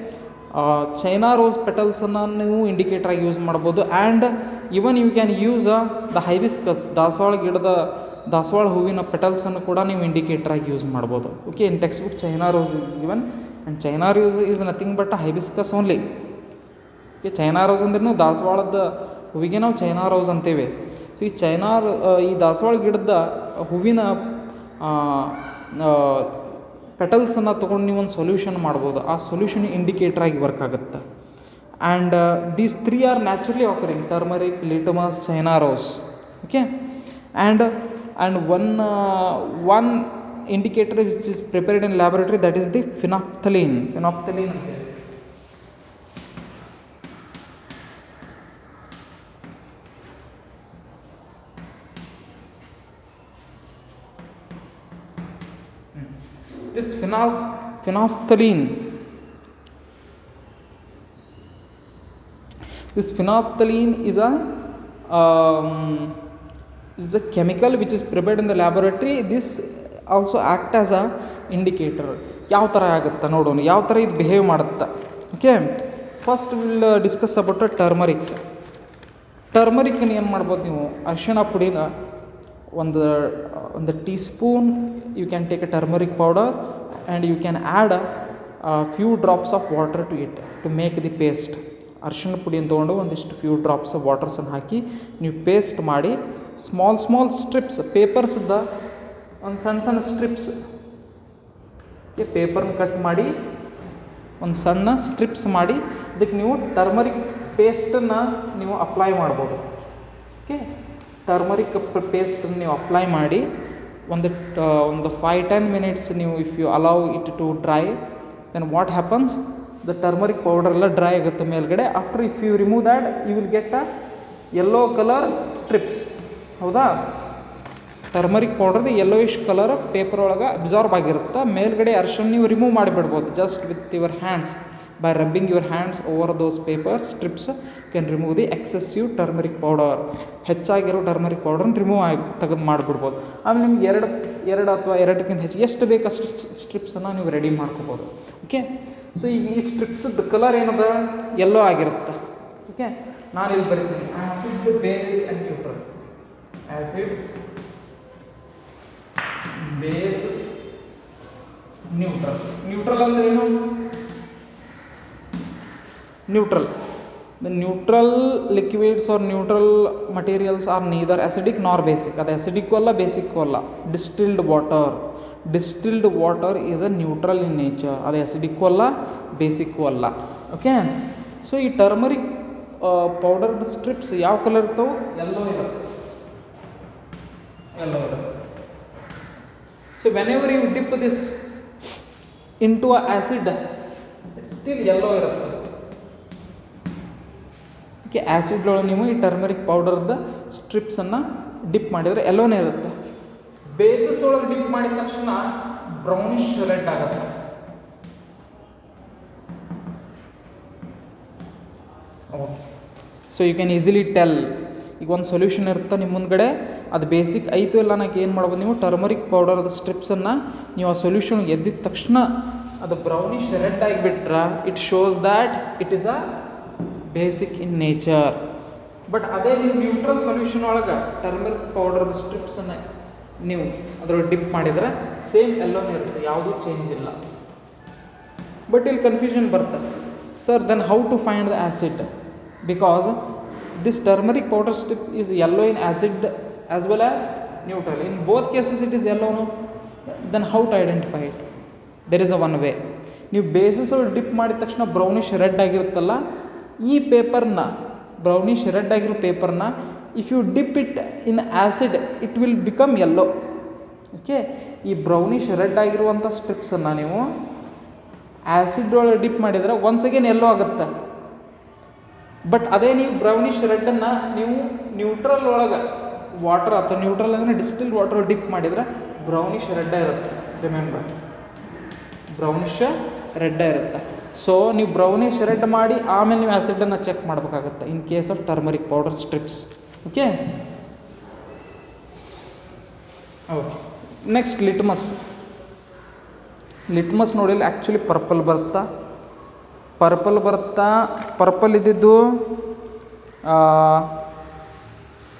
China rose petals ಅನ್ನು ನೀವು indicator ಆಗಿ use ಮಾಡ್ಬೋದು. And even you can use the hibiscus, ದಾಸವಾಳ ಹೂವಿನ ಪೆಟಲ್ಸನ್ನು ಕೂಡ ನೀವು indicator ಆಗಿ ಯೂಸ್ ಮಾಡ್ಬೋದು. Okay, in text book China rose is given and China rose is nothing but hibiscus only. Okay, China rose ಅಂದ್ರೆ ದಾಸವಾಳದ ಹೂವಿಗೆ ನಾವು ಚೈನಾ ರೋಸ್ ಅಂತೇವೆ. ಸೊ ಈ ದಾಸವಾಳ ಗಿಡದ ಹೂವಿನ ಪೆಟಲ್ಸನ್ನು ತೊಗೊಂಡು ನೀವು ಒಂದು ಸೊಲ್ಯೂಷನ್ ಮಾಡ್ಬೋದು. ಆ ಸೊಲ್ಯೂಷನ್ ಇಂಡಿಕೇಟರ್ ಆಗಿ ವರ್ಕ್ ಆಗುತ್ತೆ. And these three are naturally occurring: turmeric, litmus, China rose. Okay, and one indicator which is prepared in laboratory, that is the phenolphthalein ಅಂತೇಳಿ. This phenolphthalein is a chemical which is prepared in the laboratory. This also act as a indicator. ಯಾವ ಥರ ಆಗುತ್ತೆ ನೋಡೋಣ, ಯಾವ ಥರ ಇದು behave ಮಾಡುತ್ತೆ. Okay, first will discuss about turmeric. ಟರ್ಮರಿಕ್ನ ಏನು ಮಾಡ್ಬೋದು ನೀವು? ಅರಿಶಿಣ ಪುಡಿನ ಒಂದು teaspoon you can take a turmeric powder and you can add a few drops of water to it to make the paste. ಅರಿಶಿಣ ಪುಡಿಯನ್ನು ತೊಗೊಂಡು ಒಂದಿಷ್ಟು ಫ್ಯೂ ಡ್ರಾಪ್ಸ್ ಆಫ್ ವಾಟರ್ಸನ್ನು ಹಾಕಿ ನೀವು ಪೇಸ್ಟ್ ಮಾಡಿ, ಸ್ಮಾಲ್ ಸ್ಟ್ರಿಪ್ಸ್ ಪೇಪರ್ಸ್ದ ಒಂದು ಸಣ್ಣ ಸ್ಟ್ರಿಪ್ಸ್ ಪೇಪರ್ನ ಕಟ್ ಮಾಡಿ ಒಂದು ಸಣ್ಣ ಸ್ಟ್ರಿಪ್ಸ್ ಮಾಡಿ ಅದಕ್ಕೆ ನೀವು ಟರ್ಮರಿಕ್ ಪೇಸ್ಟನ್ನು ನೀವು ಅಪ್ಲೈ ಮಾಡ್ಬೋದು. ಓಕೆ, ಟರ್ಮರಿಕ್ ಪೇಸ್ಟನ್ನು ನೀವು ಅಪ್ಲೈ ಮಾಡಿ ಒಂದು 5-10 minutes ನೀವು if you allow it to dry, then what happens, the turmeric powder ಎಲ್ಲ ಡ್ರೈ ಆಗುತ್ತೆ ಮೇಲ್ಗಡೆ. After if you remove that you will get a yellow colour strips. ಹೌದಾ, ಟರ್ಮರಿಕ್ ಪೌಡರ್ದು ಯೆಲ್ಲೋಯಿಶ್ ಕಲರ್ ಪೇಪರ್ ಒಳಗೆ absorb ಆಗಿರುತ್ತೆ. ಮೇಲ್ಗಡೆ ಅರಿಶಿಣ ನೀವು ರಿಮೂವ್ ಮಾಡಿಬಿಡ್ಬೋದು just with your hands. By rubbing your hands over those paper strips, you can remove the excessive turmeric powder. ಹೆಚ್ಚಾಗಿರೋ turmeric ಪೌಡರ್ನ ತೆಗೆದು ಮಾಡಿಬಿಡ್ಬೋದು. ಆಮೇಲೆ ನಿಮ್ಗೆ ಎರಡು ಅಥವಾ ಎರಡಕ್ಕಿಂತ ಹೆಚ್ಚು ಎಷ್ಟು ಬೇಕಷ್ಟು ಸ್ಟ್ರಿಪ್ಸನ್ನು ನೀವು ರೆಡಿ ಮಾಡ್ಕೋಬೋದು. ಓಕೆ, ಸೊ ಈಗ ಈ ಸ್ಟ್ರಿಪ್ಸದ ಕಲರ್ ಏನದ? ಯೆಲ್ಲೋ ಆಗಿರುತ್ತೆ. ಓಕೆ, ನಾನು ಇಲ್ಲಿ ಬರೀತೀನಿ acid, base and neutral. Acids, bases, neutral. Neutral ಅಂದ್ರೆ ಏನು? Neutral. The neutral liquids or neutral materials are neither acidic nor basic. ಅದು acidic ಅಲ್ಲ ಬೇಸಿಕ್ ಅಲ್ಲ. Distilled water is a neutral in nature. ಅದು acidic ಅಲ್ಲ ಬೇಸಿಕ್ ಅಲ್ಲ. Okay, so ಈ turmeric ಪೌಡರ್ದ ಸ್ಟ್ರಿಪ್ಸ್ ಯಾವ ಕಲರ್ ಇರ್ತವೆ? ಯೆಲ್ಲೋ ಇರುತ್ತೆ. So whenever you dip this into a acid, it's still yellow ಇರುತ್ತೆ. ಆ್ಯಸಿಡ್ ಒಳಗೆ ನೀವು ಈ ಟರ್ಮರಿಕ್ ಪೌಡರ್ದ ಸ್ಟ್ರಿಪ್ಸನ್ನು ಡಿಪ್ ಮಾಡಿದರೆ ಎಲ್ಲೋನೇ ಇರುತ್ತೆ. ಬೇಸಸ್ ಒಳಗೆ ಡಿಪ್ ಮಾಡಿದ ತಕ್ಷಣ ಬ್ರೌನಿಶ್ ರೆಡ್ ಆಗುತ್ತೆ. Okay, so you can easily tell. ಈಗ ಒಂದು ಸೊಲ್ಯೂಷನ್ ಇರುತ್ತೆ ನಿಮ್ಮ ಮುಂದ್ಗಡೆ, ಅದು ಬೇಸಿಕ್ ಐತು ಇಲ್ಲ ಅನ್ನೋಕೆ ಏನು ಮಾಡ್ಬೋದು ನೀವು? ಟರ್ಮರಿಕ್ ಪೌಡರ್ದ ಸ್ಟ್ರಿಪ್ಸನ್ನು ನೀವು ಆ ಸೊಲ್ಯೂಷನ್ಗೆ ಎದ್ದಿದ ತಕ್ಷಣ ಅದು ಬ್ರೌನಿಶ್ ರೆಡ್ ಆಗಿಬಿಟ್ರೆ it shows that it is a basic in nature. But ಅದೇ ನೀವು ನ್ಯೂಟ್ರಲ್ ಸೊಲ್ಯೂಷನ್ ಒಳಗೆ ಟರ್ಮರಿಕ್ ಪೌಡರ್ದ ಸ್ಟ್ರಿಪ್ಸನ್ನು ನೀವು ಅದರೊಳಗೆ ಡಿಪ್ ಮಾಡಿದರೆ ಸೇಮ್ ಎಲ್ಲೋನೇ ಇರುತ್ತೆ, ಯಾವುದೂ ಚೇಂಜ್ ಇಲ್ಲ. ಬಟ್ ಇಲ್ಲಿ ಕನ್ಫ್ಯೂಷನ್ ಬರ್ತದೆ, sir then how to find the acid? Because this turmeric powder strip is yellow in acid as well as neutral. In both cases it is ಯೆಲ್ಲೋನು. Then how to identify it? There is a one way. ನೀವು bases ಒಳಗೆ dip ಮಾಡಿದ ತಕ್ಷಣ brownish red ಆಗಿರುತ್ತಲ್ಲ, ಈ ಪೇಪರ್ನ, brownish red ಆಗಿರೋ ಪೇಪರ್ನ, if you dip it in acid it will become yellow. Okay, ಈ ಬ್ರೌನಿಶ್ ರೆಡ್ ಆಗಿರುವಂಥ ಸ್ಟ್ರಿಪ್ಸನ್ನು ನೀವು ಆ್ಯಸಿಡ್ ಒಳಗೆ ಡಿಪ್ ಮಾಡಿದರೆ ಒನ್ಸ್ ಅಗೇನ್ ಯೆಲ್ಲೋ ಆಗುತ್ತೆ. ಬಟ್ ಅದೇ ನೀವು ಬ್ರೌನಿಶ್ ರೆಡ್ಡನ್ನು ನೀವು ನ್ಯೂಟ್ರಲ್ ಒಳಗೆ ವಾಟರ್ ಅಥವಾ ನ್ಯೂಟ್ರಲ್ ಅಂದರೆ ಡಿಸ್ಟಿಲ್ಡ್ ವಾಟರ್ ಡಿಪ್ ಮಾಡಿದರೆ ಬ್ರೌನಿಶ್ ರೆಡ್ಡೇ ಇರುತ್ತೆ. ರಿಮೆಂಬರ್, ಬ್ರೌನಿಶ್ ರೆಡ್ಡೇ ಇರುತ್ತೆ. ಸೊ ನೀವು ಬ್ರೌನಿಶ್ ರೆಡ್ ಮಾಡಿ ಆಮೇಲೆ ನೀವು ಆ್ಯಸಿಡನ್ನು ಚೆಕ್ ಮಾಡಬೇಕಾಗುತ್ತೆ in case of turmeric powder strips. Okay, next litmus. ನೋಡಿಲ್ಲ, ಆ್ಯಕ್ಚುಲಿ ಪರ್ಪಲ್ ಬರುತ್ತಾ, ಪರ್ಪಲ್ ಇದ್ದಿದ್ದು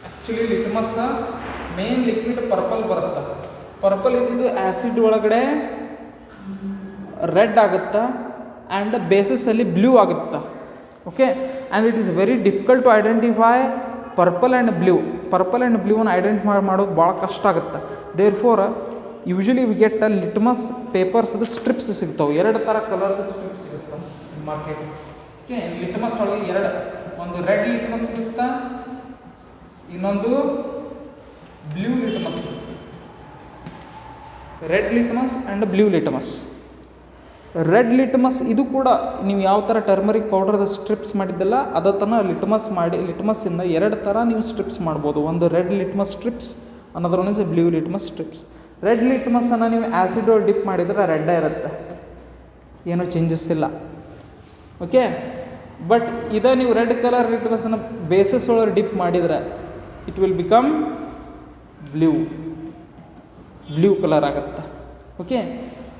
actually litmus main liquid purple ಬರುತ್ತೆ. ಪರ್ಪಲ್ ಇದ್ದಿದ್ದು ಆ್ಯಸಿಡ್ ಒಳಗಡೆ ರೆಡ್ ಆಗುತ್ತಾ ಆ್ಯಂಡ್ ಬೇಸಸಲ್ಲಿ ಬ್ಲೂ ಆಗುತ್ತಾ. Okay, and it is very difficult to identify purple and ಬ್ಲೂನ ಐಡೆಂಟಿಫೈ ಮಾಡೋದು ಭಾಳ ಕಷ್ಟ ಆಗುತ್ತೆ. Therefore usually we get litmus ಪೇಪರ್ಸ್ದು ಸ್ಟ್ರಿಪ್ಸ್ ಸಿಗ್ತಾವೆ. 2 ಥರ ಕಲರ್ದ ಸ್ಟ್ರಿಪ್ಸ್ ಸಿಗುತ್ತೆ ಮಾರ್ಕೆಟ್. ಓಕೆ, ಲಿಟ್ಮಸ್ ಒಳಗೆ 2, ಒಂದು ರೆಡ್ ಲಿಟ್ಮಸ್ ಸಿಗುತ್ತಾ, ಇನ್ನೊಂದು blue litmus. Red litmus and blue litmus. Red litmus ಇದು ಕೂಡ ನೀವು ಯಾವ ಥರ ಟರ್ಮರಿಕ್ ಪೌಡರ್ದ ಸ್ಟ್ರಿಪ್ಸ್ ಮಾಡಿದ್ದಲ್ಲ ಅದೇ ಥರ ಲಿಟ್ಮಸ್ಸಿಂದ 2 ಥರ ನೀವು ಸ್ಟ್ರಿಪ್ಸ್ ಮಾಡ್ಬೋದು. ಒಂದು ರೆಡ್ ಲಿಟ್ಮಸ್ ಸ್ಟ್ರಿಪ್ಸ್, ಅನ್ನೋದ್ರ one is blue litmus strips. Red ಲಿಟ್ಮಸ್ಸನ್ನು ನೀವು ಆ್ಯಸಿಡ್ ಒಳಗೆ ಡಿಪ್ ಮಾಡಿದರೆ ರೆಡ್ಡೇ ಇರುತ್ತೆ, ಏನೂ ಚೇಂಜಸ್ ಇಲ್ಲ. ಓಕೆ, ಬಟ್ ಇದೇ ನೀವು ರೆಡ್ ಕಲರ್ ಲಿಟ್ಮಸ್ಸನ್ನು ಬೇಸಸ್ ಒಳಗೆ ಡಿಪ್ ಮಾಡಿದರೆ it will become blue colour ಆಗುತ್ತೆ. Okay,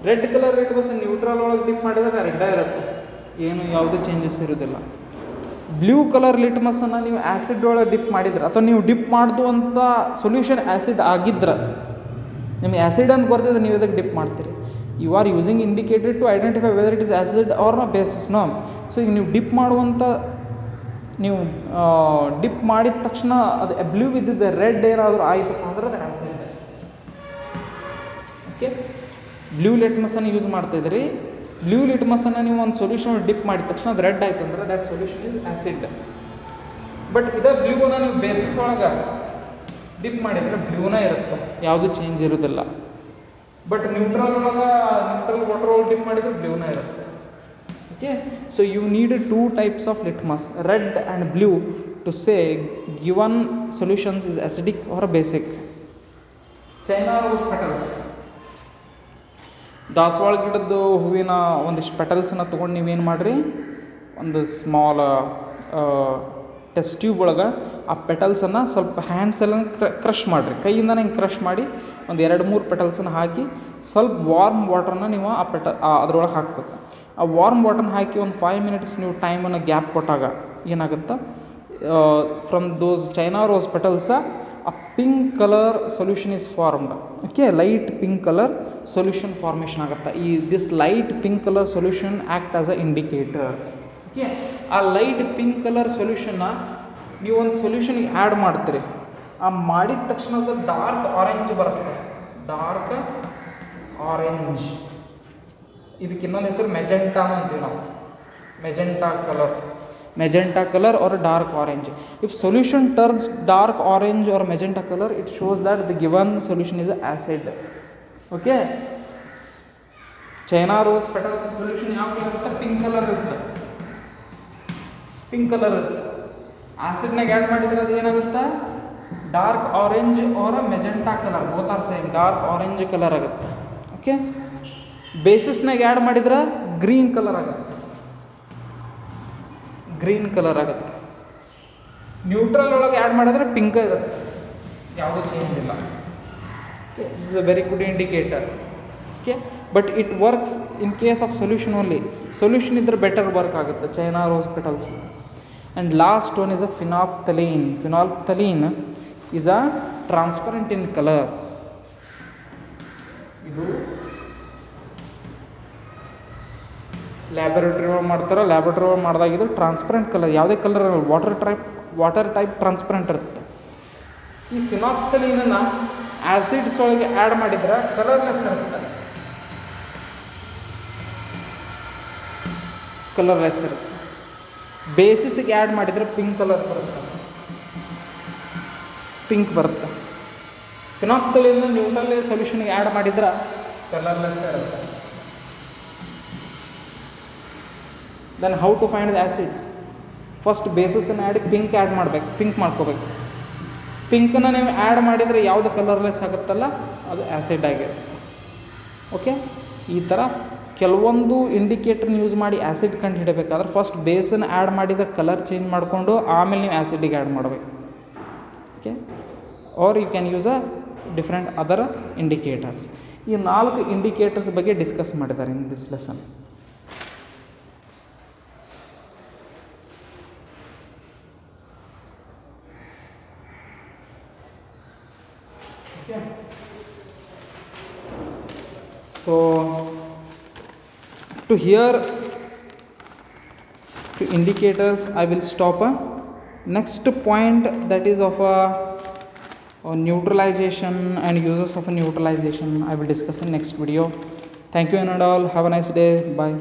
red colour litmus neutral ಒಳಗೆ ಡಿಪ್ ಮಾಡಿದರೆ ರೆಡ್ಡೇ ಇರುತ್ತೆ, ಏನು ಯಾವುದೇ ಚೇಂಜಸ್ ಇರೋದಿಲ್ಲ. ಬ್ಲೂ ಕಲರ್ ಲಿಟ್ಮಸ್ಸನ್ನು ನೀವು ಆ್ಯಸಿಡ್ ಒಳಗೆ ಡಿಪ್ ಮಾಡಿದ್ರೆ ಅಥವಾ ನೀವು ಡಿಪ್ ಮಾಡ್ದು ಅಂತ ಸೊಲ್ಯೂಷನ್ ಆ್ಯಸಿಡ್ ಆಗಿದ್ರೆ, ನಿಮಗೆ ಆ್ಯಸಿಡ್ ಅಂತ ಬರ್ತಿದ್ರೆ ನೀವು ಇದಕ್ಕೆ ಡಿಪ್ ಮಾಡ್ತೀರಿ. You are using indicated to identify whether it is acid or bases. No, so ಈಗ ನೀವು ಡಿಪ್ ಮಾಡುವಂಥ ನೀವು ಡಿಪ್ ಮಾಡಿದ ತಕ್ಷಣ ಅದು ಬ್ಲೂ ಇದ್ದಿದ್ದು ರೆಡ್ ಏನಾದರೂ ಆಯಿತಪ್ಪ ಅಂದ್ರೆ ಅದು ಆ್ಯಸಿಡ್. ಓಕೆ, ಬ್ಲೂ ಲಿಟ್ಮಸನ್ನು ಯೂಸ್ ಮಾಡ್ತಾಯಿದ್ರಿ. ಬ್ಲೂ ಲಿಟ್ಮಸನ್ನು ನೀವು ಒಂದು ಸೊಲ್ಯೂಷನ್ ಡಿಪ್ ಮಾಡಿದ ತಕ್ಷಣ ಅದು ರೆಡ್ ಆಯ್ತು ಅಂದರೆ that solution is acid. But ಇದೇ ಬ್ಲೂನ ನೀವು ಬೇಸಿಸ್ ಒಳಗೆ ಡಿಪ್ ಮಾಡಿದರೆ ಬ್ಲೂನೇ ಇರುತ್ತೆ, ಯಾವುದೂ ಚೇಂಜ್ ಇರೋದಿಲ್ಲ. ಬಟ್ ನ್ಯೂಟ್ರಲ್ ವಾಟರ್ ಒಳಗೆ ಡಿಪ್ ಮಾಡಿದರೆ ಬ್ಲೂನೇ ಇರುತ್ತೆ. Okay, so you need 2 types of litmus, red and blue, to say given solutions is acidic or basic. China rose petals. ದಾಸವಾಳ ಗಿಡದ್ದು ಹೂವಿನ ಒಂದಿಷ್ಟು ಪೆಟಲ್ಸನ್ನ ತೊಗೊಂಡು ನೀವೇನು ಮಾಡಿರಿ, ಒಂದು ಸ್ಮಾಲ್ ಟೆಸ್ಟ್ ಟ್ಯೂಬ್ ಒಳಗೆ ಆ ಪೆಟಲ್ಸನ್ನು ಸ್ವಲ್ಪ ಹ್ಯಾಂಡ್ಸೆಲ್ಲ ಕ್ರಷ್ ಮಾಡಿರಿ, ಕೈಯಿಂದನೇ ಹಿಂಗೆ ಕ್ರಷ್ ಮಾಡಿ ಒಂದು 2-3 ಪೆಟಲ್ಸನ್ನು ಹಾಕಿ ಸ್ವಲ್ಪ ವಾರ್ಮ್ ವಾಟ್ರನ್ನ ನೀವು ಅದ್ರೊಳಗೆ ಹಾಕಬೇಕು. ಆ ವಾರ್ಮ್ ವಾಟರ್ನ ಹಾಕಿ ಒಂದು 5 minutes ನೀವು ಟೈಮನ್ನು ಗ್ಯಾಪ್ ಕೊಟ್ಟಾಗ ಏನಾಗುತ್ತೆ, from those China rose petals a pink color solution is formed. Okay, light pink color solution formation ಆಗುತ್ತೆ. This light pink color solution act as a indicator. Okay, ಆ ಲೈಟ್ ಪಿಂಕ್ ಕಲರ್ ಸೊಲ್ಯೂಷನ್ನ ನೀವು ಒಂದು ಸೊಲ್ಯೂಷನ್ಗೆ add ಮಾಡ್ತೀರಿ, ಆ ಮಾಡಿದ ತಕ್ಷಣ ಅದು dark orange ಬರುತ್ತೆ. ಡಾರ್ಕ್ ಆರೆಂಜ್, ಇದಕ್ಕೆ ಇನ್ನೊಂದು ಹೆಸರು ಮೆಜೆಂಟಾ ಅಂತೀವಿ ನಾವು. magenta color or dark orange. If solution turns dark orange or magenta color, it shows that the given solution is acid. Okay, China rose petals solution ಯಾವ colour ಇರುತ್ತೆ? Pink colour ಇರುತ್ತೆ. ಆಸಿಡ್ನಾಗ add ಮಾಡಿದ್ರೆ ಅದು ಏನಾಗುತ್ತೆ? Dark orange or magenta colour, both are same, dark orange colour ಆಗುತ್ತೆ. Okay, ಬೇಸಿಸ್ನಾಗ add ಮಾಡಿದ್ರೆ ಗ್ರೀನ್ ಕಲರ್ ಆಗುತ್ತೆ. ನ್ಯೂಟ್ರಲ್ ಒಳಗೆ ಆ್ಯಡ್ ಮಾಡಿದ್ರೆ ಪಿಂಕ್ ಇರುತ್ತೆ, ಯಾವುದೇ ಚೇಂಜ್ ಇಲ್ಲ. It's a very good indicator. Okay, but it works in case of solution only. Solution ಇದ್ರೆ ಬೆಟರ್ ವರ್ಕ್ ಆಗುತ್ತೆ China rose petals. And last one is a ಫಿನಾಲ್ಫ್ಥಲೀನ್. ಫಿನಾಲ್ಫ್ಥಲೀನ್ is a transparent in colour. ಇದು laboratory ಒಳಗೆ ಮಾಡ್ತಾರೆ. Laboratory ಒಳಗೆ ಮಾಡಿದಾಗಿದ್ದು transparent colour, ಯಾವುದೇ colour water type transparent ಇರುತ್ತೆ. ಈ ಫಿನಾಲ್ಫ್ಥಲೀನನ್ನು ಆ್ಯಸಿಡ್ಸ್ ಒಳಗೆ ಆ್ಯಡ್ ಮಾಡಿದ್ರೆ ಕಲರ್ಲೆಸ್ ಇರುತ್ತೆ. ಬೇಸಿಸ್ಗೆ ಆ್ಯಡ್ ಮಾಡಿದರೆ ಪಿಂಕ್ ಕಲರ್ ಬರುತ್ತೆ. ಫಿನಾಲ್ಫ್ಥಲೀನ್ ನ್ಯೂಟ್ರಲ್ ಸೊಲ್ಯೂಷನ್ಗೆ ಆ್ಯಡ್ ಮಾಡಿದ್ರೆ ಕಲರ್ಲೆಸ್ ಇರುತ್ತೆ. Then how to find the acids? First ಬೇಸಿಸನ್ನು ಪಿಂಕ್ ಮಾಡ್ಕೋಬೇಕು. ಪಿಂಕನ್ನು ನೀವು ಆ್ಯಡ್ ಮಾಡಿದರೆ ಯಾವುದು ಕಲರ್ಲೆಸ್ ಆಗುತ್ತಲ್ಲ ಅದು ಆ್ಯಸಿಡ್ ಆಗಿರುತ್ತೆ. ಓಕೆ, ಈ ಥರ ಕೆಲವೊಂದು ಇಂಡಿಕೇಟರ್ನ ಯೂಸ್ ಮಾಡಿ ಆ್ಯಸಿಡ್ ಕಂಡು ಹಿಡಬೇಕಾದ್ರೆ ಫಸ್ಟ್ ಬೇಸನ್ನು ಆ್ಯಡ್ ಮಾಡಿದ ಕಲರ್ ಚೇಂಜ್ ಮಾಡಿಕೊಂಡು ಆಮೇಲೆ ನೀವು ಆ್ಯಸಿಡಿಗೆ ಆ್ಯಡ್ ಮಾಡಬೇಕು. Okay, or you can use a different other indicators. ಈ 4 ಇಂಡಿಕೇಟರ್ಸ್ ಬಗ್ಗೆ ಡಿಸ್ಕಸ್ ಮಾಡಿದ್ದಾರೆ in this lesson. So to indicators I will stop. Next point, that is of neutralization and uses of neutralization, I will discuss in next video. Thank you and all. Have a nice day. Bye.